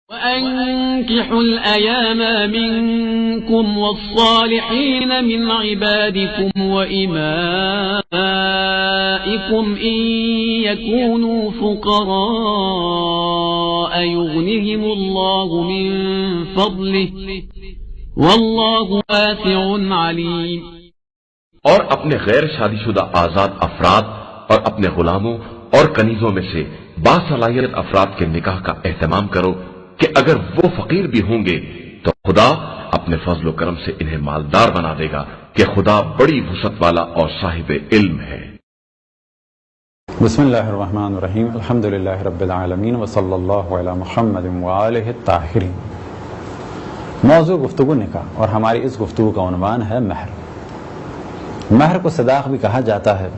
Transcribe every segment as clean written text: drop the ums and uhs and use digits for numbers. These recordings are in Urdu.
وأنكحوا الأيام منكم والصالحين من عبادكم وإمائكم إن يكونوا فقراء يغنهم الله من فضله والله واسع عليم۔ اور اپنے غیر شادی شدہ آزاد افراد اور اپنے غلاموں اور کنیزوں میں سے باصلاحیت افراد کے نکاح کا اہتمام کرو کہ اگر وہ فقیر بھی ہوں گے تو خدا اپنے فضل و کرم سے انہیں مالدار بنا دے گا کہ خدا بڑی وسعت والا اور صاحب علم ہے۔ بسم اللہ الرحمن الرحیم، الحمدللہ رب العالمین وصلی اللہ علی محمد وآلہ الطاہرین۔ موضوع گفتگو نکاح، اور ہماری اس گفتگو کا عنوان ہے مہر۔ مہر کو صداق بھی کہا جاتا ہے،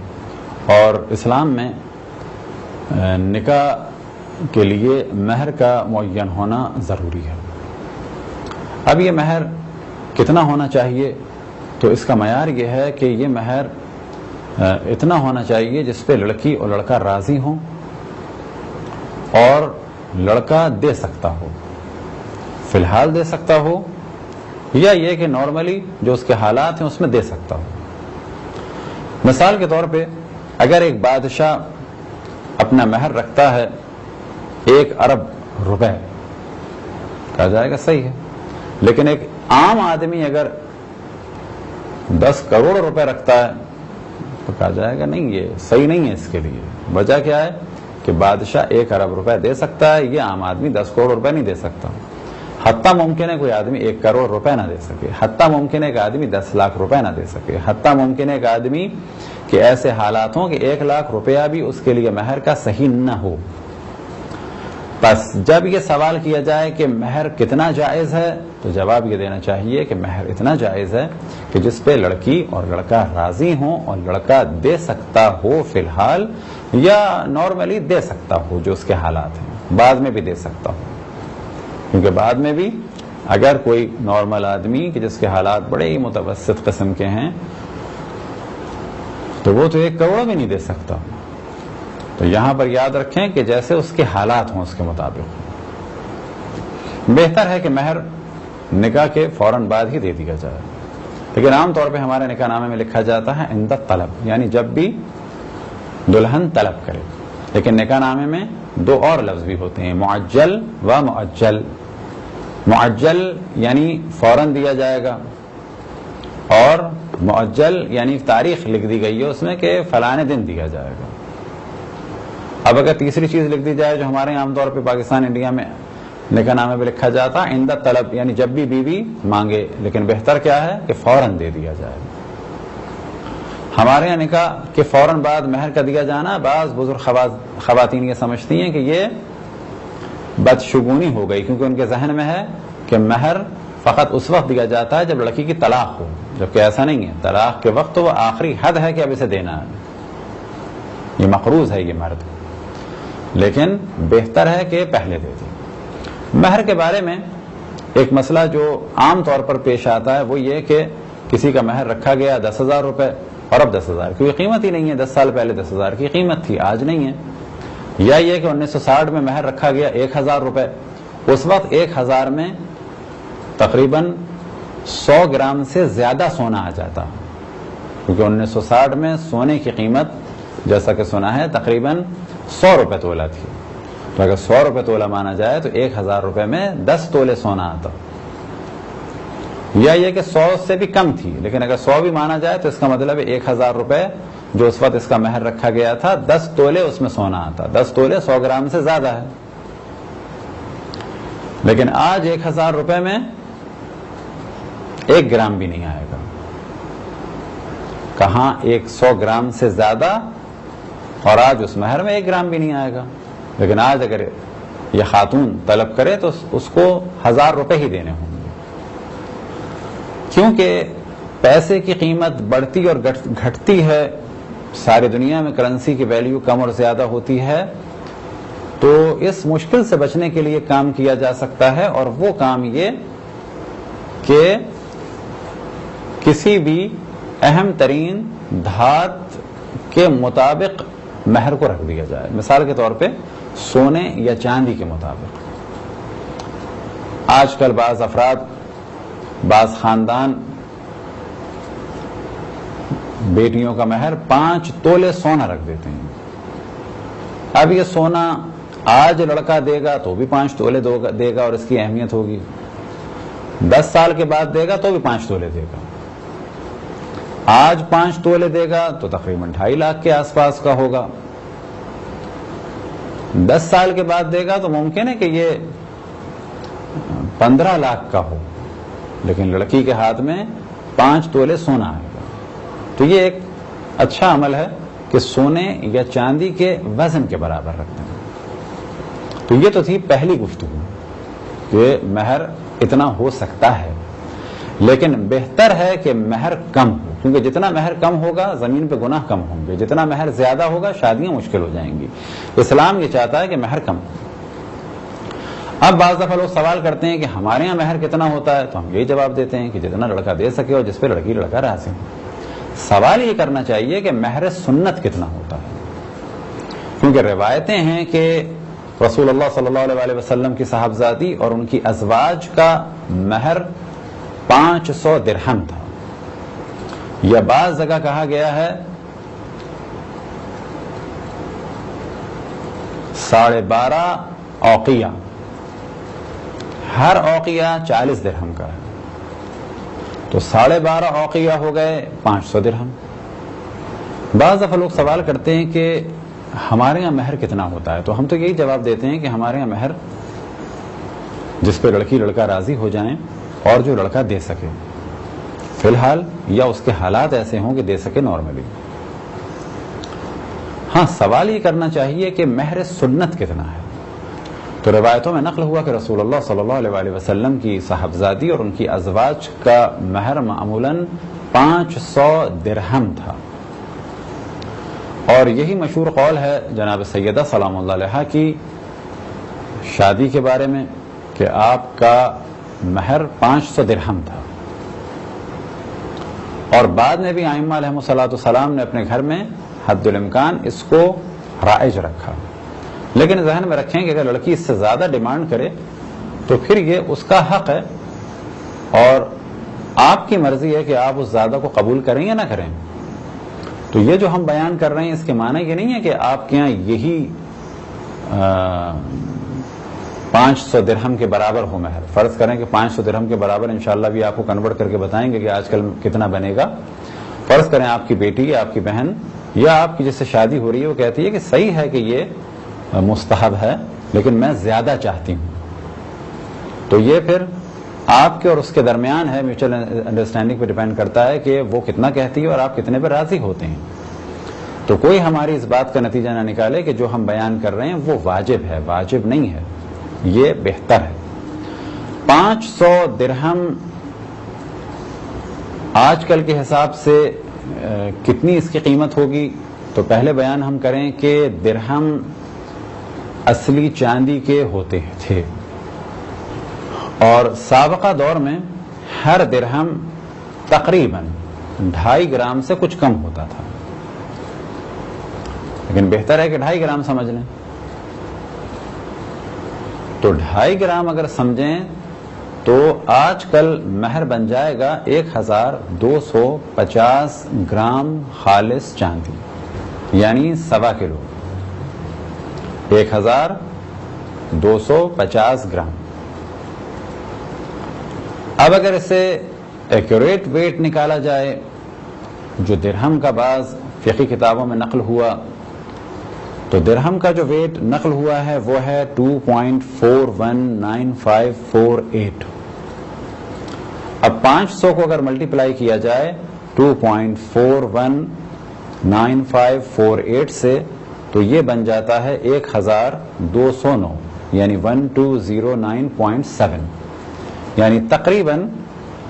اور اسلام میں نکاح کے لیے مہر کا معین ہونا ضروری ہے۔ اب یہ مہر کتنا ہونا چاہیے؟ تو اس کا معیار یہ ہے کہ یہ مہر اتنا ہونا چاہیے جس پہ لڑکی اور لڑکا راضی ہوں اور لڑکا دے سکتا ہو، فی الحال دے سکتا ہو، یا یہ کہ نارملی جو اس کے حالات ہیں اس میں دے سکتا ہو۔ مثال کے طور پہ اگر ایک بادشاہ اپنا مہر رکھتا ہے 1 ارب روپے، کہا جائے گا صحیح ہے، لیکن ایک عام آدمی اگر 10 کروڑ روپے رکھتا ہے تو کہا جائے گا نہیں، یہ صحیح نہیں ہے۔ اس کے لیے وجہ کیا ہے کہ بادشاہ 1 ارب روپے دے سکتا ہے، یہ عام آدمی 10 کروڑ روپے نہیں دے سکتا۔ حتیٰ ممکن ہے کوئی آدمی 1 کروڑ روپے نہ دے سکے، حتیٰ ممکن ہے ایک آدمی 10 لاکھ روپے نہ دے سکے، حتیٰ ممکن ہے ایک آدمی کہ ایسے حالات ہوں کہ 1 لاکھ روپیہ بھی اس کے لیے مہر کا صحیح نہ ہو۔ بس جب یہ سوال کیا جائے کہ مہر کتنا جائز ہے تو جواب یہ دینا چاہیے کہ مہر اتنا جائز ہے کہ جس پہ لڑکی اور لڑکا راضی ہوں اور لڑکا دے سکتا ہو فی الحال، یا نارملی دے سکتا ہو جو اس کے حالات ہیں، بعد میں بھی دے سکتا ہو، کیونکہ بعد میں بھی اگر کوئی نارمل آدمی کہ جس کے حالات بڑے ہی متوسط قسم کے ہیں تو وہ تو 1 کروڑ بھی نہیں دے سکتا۔ تو یہاں پر یاد رکھیں کہ جیسے اس کے حالات ہوں اس کے مطابق۔ بہتر ہے کہ مہر نکاح کے فوراً بعد ہی دے دیا جائے، لیکن عام طور پہ ہمارے نکاح نامے میں لکھا جاتا ہے عند طلب، یعنی جب بھی دلہن طلب کرے۔ لیکن نکاح نامے میں 2 اور لفظ بھی ہوتے ہیں، معجل و مؤجل۔ معجل یعنی فوراً دیا جائے گا، اور مؤجل یعنی تاریخ لکھ دی گئی ہے اس میں کہ فلانے دن دیا جائے گا۔ اب اگر تیسری چیز لکھ دی جائے جو ہمارے عام طور پہ پاکستان انڈیا میں نکاح نامے میں لکھا جاتا ہے عند طلب، یعنی جب بھی بیوی مانگے، لیکن بہتر کیا ہے کہ فوراً دے دیا جائے۔ ہمارے یہاں نکاح کے فوراً بعد مہر کا دیا جانا، بعض بزرگ خواتین یہ سمجھتی ہیں کہ یہ بدشگونی ہو گئی، کیونکہ ان کے ذہن میں ہے کہ مہر فقط اس وقت دیا جاتا ہے جب لڑکی کی طلاق ہو، جبکہ ایسا نہیں ہے۔ طلاق کے وقت تو وہ آخری حد ہے کہ اب اسے دینا ہے، یہ مقروض ہے یہ مرد، لیکن بہتر ہے کہ پہلے دے دیں۔ مہر کے بارے میں ایک مسئلہ جو عام طور پر پیش آتا ہے وہ یہ کہ کسی کا مہر رکھا گیا 10,000 روپے، اور اب 10,000 کی قیمت ہی نہیں ہے، 10 سال پہلے 10,000 کی قیمت تھی، آج نہیں ہے۔ یا یہ کہ 1960 میں مہر رکھا گیا 1,000 روپے، اس وقت 1,000 میں تقریباً 100 گرام سے زیادہ سونا آ جاتا، کیونکہ 1960 میں سونے کی قیمت جیسا کہ سنا ہے تقریباً 100 روپے تولہ تھی، تو اگر 100 روپے تولہ مانا جائے تو 1,000 روپے میں 10 تولے سونا آتا۔ یا یہ کہ 100 سے بھی کم تھی، لیکن اگر 100 بھی مانا جائے تو اس کا مطلب ہے 1,000 روپے جو اس وقت اس کا مہر رکھا گیا تھا 10 تولے اس میں سونا آتا، 10 تولے 100 گرام سے زیادہ ہے۔ لیکن آج 1,000 روپے میں 1 گرام بھی نہیں آئے گا، کہاں 100 گرام سے زیادہ، اور آج اس مہر میں 1 گرام بھی نہیں آئے گا۔ لیکن آج اگر یہ خاتون طلب کرے تو اس کو 1,000 روپے ہی دینے ہوں گے، کیونکہ پیسے کی قیمت بڑھتی اور گھٹتی ہے، ساری دنیا میں کرنسی کی ویلیو کم اور زیادہ ہوتی ہے، تو اس مشکل سے بچنے کے لیے کام کیا جا سکتا ہے، اور وہ کام یہ کہ کسی بھی اہم ترین دھات کے مطابق مہر کو رکھ دیا جائے۔ مثال کے طور پہ سونے یا چاندی کے مطابق آج کل بعض افراد، بعض خاندان بیٹیوں کا مہر 5 تولے سونا رکھ دیتے ہیں. اب یہ سونا آج لڑکا دے گا تو بھی 5 تولے دے گا اور اس کی اہمیت ہوگی، 10 سال کے بعد دے گا تو بھی 5 تولے دے گا. آج 5 تولے دے گا تو تقریباً 2.5 لاکھ کے آس پاس کا ہوگا. 10 سال کے بعد دے گا تو ممکن ہے کہ یہ 15 لاکھ کا ہو، لیکن لڑکی کے ہاتھ میں 5 تولے سونا آئے گا. تو یہ ایک اچھا عمل ہے کہ سونے یا چاندی کے وزن کے برابر رکھتے ہیں. تو یہ تو تھی پہلی گفتگو کہ مہر اتنا ہو سکتا ہے، لیکن بہتر ہے کہ مہر کم ہو، کیونکہ جتنا مہر کم ہوگا زمین پہ گناہ کم ہوں گے، جتنا مہر زیادہ ہوگا شادیاں مشکل ہو جائیں گی. اسلام یہ چاہتا ہے کہ مہر کم. اب بعض دفعہ لوگ سوال کرتے ہیں کہ ہمارے یہاں مہر کتنا ہوتا ہے، تو ہم یہی جواب دیتے ہیں کہ جتنا لڑکا دے سکے اور جس پہ لڑکا راضی ہو. سوال یہ کرنا چاہیے کہ مہر سنت کتنا ہوتا ہے، کیونکہ روایتیں ہیں کہ رسول اللہ صلی اللہ علیہ وسلم کی صاحبزادی اور ان کی ازواج کا مہر 500 درہم تھا، یا بعض جگہ کہا گیا ہے 12.5 اوقیہ، ہر اوقیہ 40 درہم کا ہے، تو 12.5 اوقیہ ہو گئے 500 درہم. بعض دفعہ لوگ سوال کرتے ہیں کہ ہمارے یہاں مہر کتنا ہوتا ہے، تو ہم تو یہی جواب دیتے ہیں کہ ہمارے یہاں مہر جس پہ لڑکی لڑکا راضی ہو جائیں اور جو لڑکا دے سکے فی الحال، یا اس کے حالات ایسے ہوں کہ دے سکے نارملی. ہاں سوال یہ کرنا چاہیے کہ مہر سنت کتنا ہے. تو روایتوں میں نقل ہوا کہ رسول اللہ صلی اللہ علیہ وسلم کی صاحبزادی اور ان کی ازواج کا مہر معمولاً 500 درہم تھا. اور یہی مشہور قول ہے جناب سیدہ سلام اللہ علیہا کی شادی کے بارے میں کہ آپ کا مہر 500 درہم تھا. اور بعد میں بھی ائمہ علیہم الصلوۃ والسلام نے اپنے گھر میں حد الامکان اس کو رائج رکھا. لیکن ذہن میں رکھیں کہ اگر لڑکی اس سے زیادہ ڈیمانڈ کرے تو پھر یہ اس کا حق ہے، اور آپ کی مرضی ہے کہ آپ اس زیادہ کو قبول کریں یا نہ کریں. تو یہ جو ہم بیان کر رہے ہیں اس کے معنی یہ نہیں ہے کہ آپ کے یہاں یہی 500 درہم کے برابر ہو مہر. فرض کریں کہ 500 درہم کے برابر، انشاءاللہ بھی آپ کو کنورٹ کر کے بتائیں گے کہ آج کل کتنا بنے گا. فرض کریں آپ کی بیٹی یا آپ کی بہن یا آپ کی جس سے شادی ہو رہی ہے وہ کہتی ہے کہ صحیح ہے کہ یہ مستحب ہے لیکن میں زیادہ چاہتی ہوں، تو یہ پھر آپ کے اور اس کے درمیان ہے، میوچل انڈرسٹینڈنگ پہ ڈیپینڈ کرتا ہے کہ وہ کتنا کہتی ہے اور آپ کتنے پہ راضی ہوتے ہیں. تو کوئی ہماری اس بات کا نتیجہ نہ نکالے کہ جو ہم بیان کر رہے ہیں وہ واجب ہے. واجب نہیں ہے، یہ بہتر ہے. 500 درہم آج کل کے حساب سے کتنی اس کی قیمت ہوگی، تو پہلے بیان ہم کریں کہ درہم اصلی چاندی کے ہوتے تھے، اور سابقہ دور میں ہر درہم تقریباً 2.5 گرام سے کچھ کم ہوتا تھا. لیکن بہتر ہے کہ 2.5 گرام سمجھ لیں. تو 2.5 گرام اگر سمجھیں تو آج کل مہر بن جائے گا 1250 گرام خالص چاندی، یعنی 1.25 کلو. 1250 گرام. اب اگر اسے ایکوریٹ ویٹ نکالا جائے جو درہم کا بعض فقہی کتابوں میں نقل ہوا، تو درہم کا جو ویٹ نقل ہوا ہے وہ ہے 2.419548. اب 500 کو اگر ملٹیپلائی کیا جائے 2.419548 سے تو یہ بن جاتا ہے 1209، یعنی 1209.7، یعنی تقریباً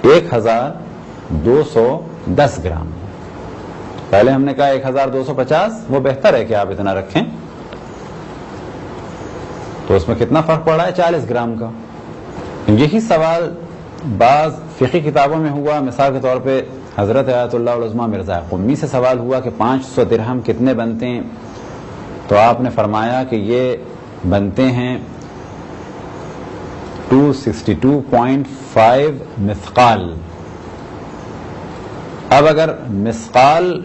1210 گرام. پہلے ہم نے کہا 1250، وہ بہتر ہے کہ آپ اتنا رکھیں. تو اس میں کتنا فرق پڑ رہا ہے؟ 40 گرام کا. یہی سوال بعض فقہی کتابوں میں ہوا. مثال کے طور پہ حضرت آیت اللہ العظمیٰ مرزا قمی سے سوال ہوا کہ 500 درہم کتنے بنتے ہیں، تو آپ نے فرمایا کہ یہ بنتے ہیں 262.5 مثقال. اب اگر مثقال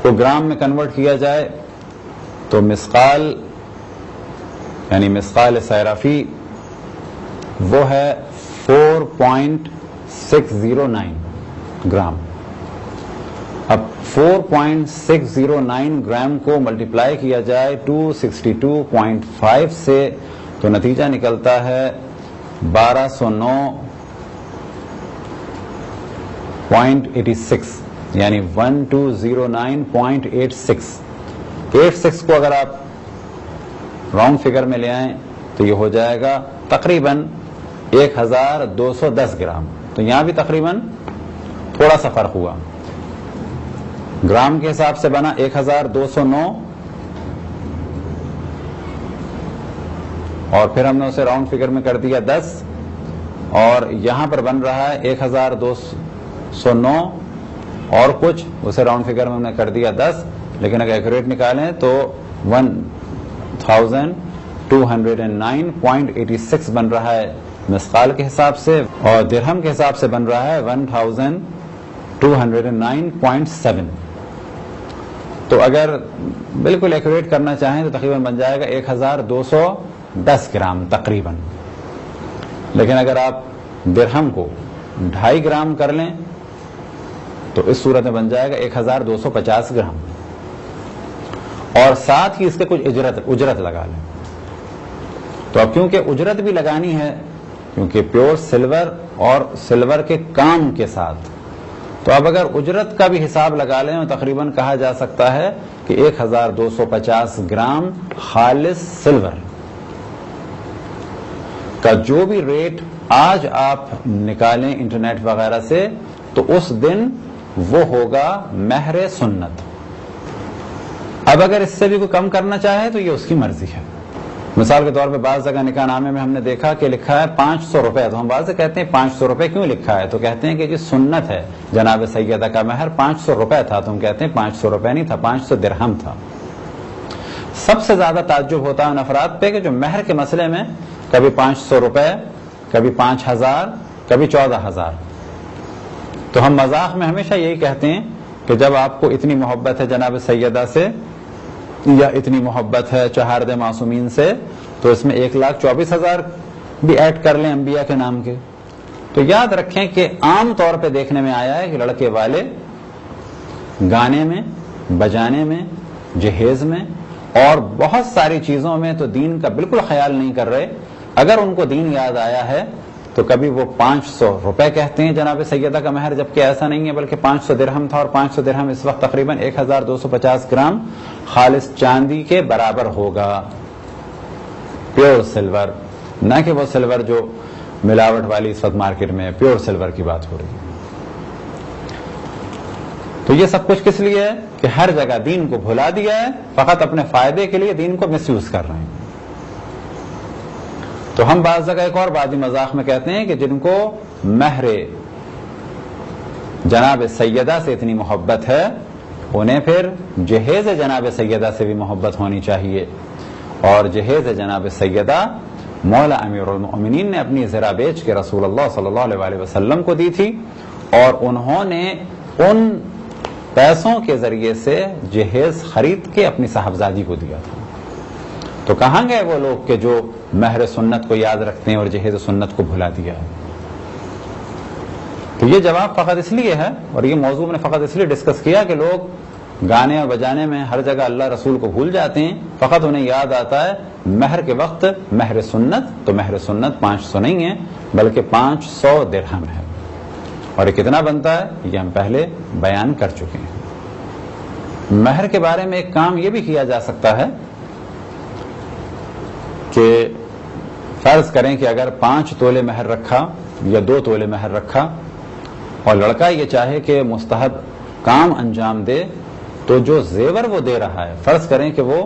کو گرام میں کنورٹ کیا جائے تو مثقال یعنی مثقال صیرفی وہ ہے 4.609 گرام. اب 4.609 گرام کو ملٹیپلائی کیا جائے 262.5 سے تو نتیجہ نکلتا ہے 1209.86 یعنی 1209.86. 86 کو اگر آپ راؤنڈ فگر میں لے آئیں تو یہ ہو جائے گا تقریباً 1210 گرام. تو یہاں بھی تقریباً تھوڑا سا فرق ہوا. گرام کے حساب سے بنا 1209 اور پھر ہم نے اسے راؤنڈ فگر میں کر دیا 10 اور یہاں پر بن رہا ہے 1209 اور کچھ, اسے راؤنڈ فگر میں ہم نے کر دیا 10, لیکن اگر ایکوریٹ نکالیں تو 1209.86 بن رہا ہے مثقال کے حساب سے, اور درہم کے حساب سے بن رہا ہے 1209.7. تو اگر بالکل ایکوریٹ کرنا چاہیں تو تقریباً بن جائے گا 1210 گرام تقریباً. لیکن اگر آپ درہم کو 2.5 گرام کر لیں تو اس صورت میں بن جائے گا 1250 گرام, اور ساتھ ہی اس کے کچھ اجرت لگا لیں. تو اب کیونکہ اجرت بھی لگانی ہے, کیونکہ پیور سلور اور سلور کے کام کے ساتھ, تو اب اگر اجرت کا بھی حساب لگا لیں تو تقریباً کہا جا سکتا ہے کہ 1250 گرام خالص سلور کا جو بھی ریٹ آج آپ نکالیں انٹرنیٹ وغیرہ سے تو اس دن وہ ہوگا مہر سنت. اب اگر اس سے بھی کوئی کم کرنا چاہے تو یہ اس کی مرضی ہے. مثال کے طور پہ بعض جگہ نکاح نامے میں ہم نے دیکھا کہ لکھا ہے 500 روپے, تو ہم بعض سے کہتے ہیں 500 روپے کیوں لکھا ہے, تو کہتے ہیں کہ جی سنت ہے, جناب سیدہ کا مہر 500 روپے تھا, تو ہم کہتے ہیں 500 روپے نہیں تھا, 500 درہم تھا. سب سے زیادہ تعجب ہوتا ہے ان افراد پہ کہ جو مہر کے مسئلے میں کبھی 500 روپے, کبھی 5000, کبھی 14000. تو ہم مذاق میں ہمیشہ یہی کہتے ہیں کہ جب آپ کو اتنی محبت ہے جناب سیدہ سے یا اتنی محبت ہے چہارد معصومین سے تو اس میں 1,24,000 بھی ایڈ کر لیں انبیاء کے نام کے. تو یاد رکھیں کہ عام طور پہ دیکھنے میں آیا ہے کہ لڑکے والے گانے میں, بجانے میں, جہیز میں اور بہت ساری چیزوں میں تو دین کا بالکل خیال نہیں کر رہے. اگر ان کو دین یاد آیا ہے تو کبھی وہ 500 روپے کہتے ہیں جناب سیدہ کا مہر, جبکہ ایسا نہیں ہے بلکہ 500 درہم تھا, اور 500 درہم اس وقت تقریباً 1250 گرام خالص چاندی کے برابر ہوگا, پیور سلور, نہ کہ وہ سلور جو ملاوٹ والی اس وقت مارکیٹ میں, پیور سلور کی بات ہو رہی ہے. تو یہ سب کچھ کس لیے ہے کہ ہر جگہ دین کو بھلا دیا ہے, فقط اپنے فائدے کے لیے دین کو مس یوز کر رہے ہیں. تو ہم بعض جگہ ایک اور بات بھی مذاق میں کہتے ہیں کہ جن کو مہر جناب سیدہ سے اتنی محبت ہے انہیں پھر جہیز جناب سیدہ سے بھی محبت ہونی چاہیے. اور جہیز جناب سیدہ مولا امیر المؤمنین نے اپنی زرہ بیچ کے رسول اللہ صلی اللہ علیہ وسلم کو دی تھی, اور انہوں نے ان پیسوں کے ذریعے سے جہیز خرید کے اپنی صاحبزادی کو دیا تھا. تو کہاں گئے وہ لوگ کہ جو مہر سنت کو یاد رکھتے ہیں اور جہیز سنت کو بھلا دیا ہے؟ تو یہ جواب فقط اس لیے ہے, اور یہ موضوع میں نے فقط اس لیے ڈسکس کیا کہ لوگ گانے اور بجانے میں ہر جگہ اللہ رسول کو بھول جاتے ہیں, فقط انہیں یاد آتا ہے مہر کے وقت مہر سنت. تو مہر سنت 500 نہیں ہے بلکہ 500 درہم ہے, اور یہ کتنا بنتا ہے یہ ہم پہلے بیان کر چکے ہیں. مہر کے بارے میں ایک کام یہ بھی کیا جا سکتا ہے کہ فرض کریں کہ اگر 5 تولے مہر رکھا یا 2 تولے مہر رکھا اور لڑکا یہ چاہے کہ مستحب کام انجام دے, تو جو زیور وہ دے رہا ہے, فرض کریں کہ وہ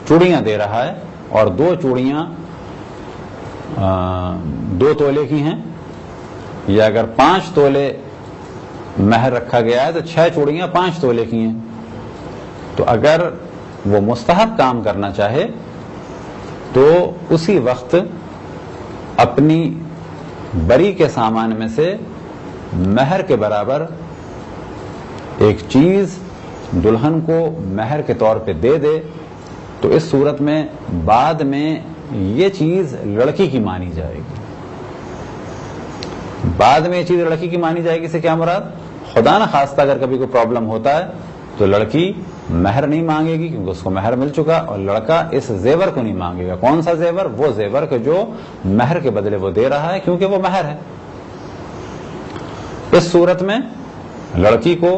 چوڑیاں دے رہا ہے اور 2 چوڑیاں 2 تولے کی ہیں, یا اگر 5 تولے مہر رکھا گیا ہے تو 6 چوڑیاں 5 تولے کی ہیں. تو اگر وہ مستحب کام کرنا چاہے تو اسی وقت اپنی بری کے سامان میں سے مہر کے برابر ایک چیز دلہن کو مہر کے طور پہ دے دے، تو اس صورت میں بعد میں یہ چیز لڑکی کی مانی جائے گی. بعد میں یہ چیز لڑکی کی مانی جائے گی سے کیا مراد؟ خدا نہ خواستہ اگر کبھی کوئی پرابلم ہوتا ہے تو لڑکی مہر نہیں مانگے گی کیونکہ اس کو مہر مل چکا، اور لڑکا اس زیور کو نہیں مانگے گا. کون سا زیور؟ وہ زیور کہ جو مہر کے بدلے وہ دے رہا ہے کیونکہ وہ مہر ہے. اس صورت میں لڑکی کو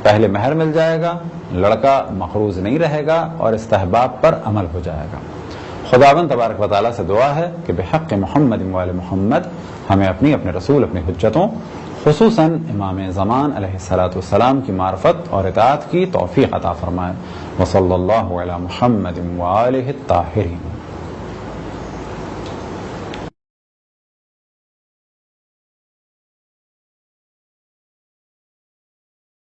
پہلے مہر مل جائے گا، لڑکا مقروض نہیں رہے گا اور استحباب پر عمل ہو جائے گا. خداوند تبارک و تعالیٰ سے دعا ہے کہ بحق محمد وآل محمد ہمیں اپنی اپنے رسول اپنی حجتوں خصوصاً امام زمان علیہ الصلاۃ والسلام کی معرفت اور اطاعت کی توفیق عطا فرمائے. وصلی اللہ علی محمد وآلہ الطاہرین.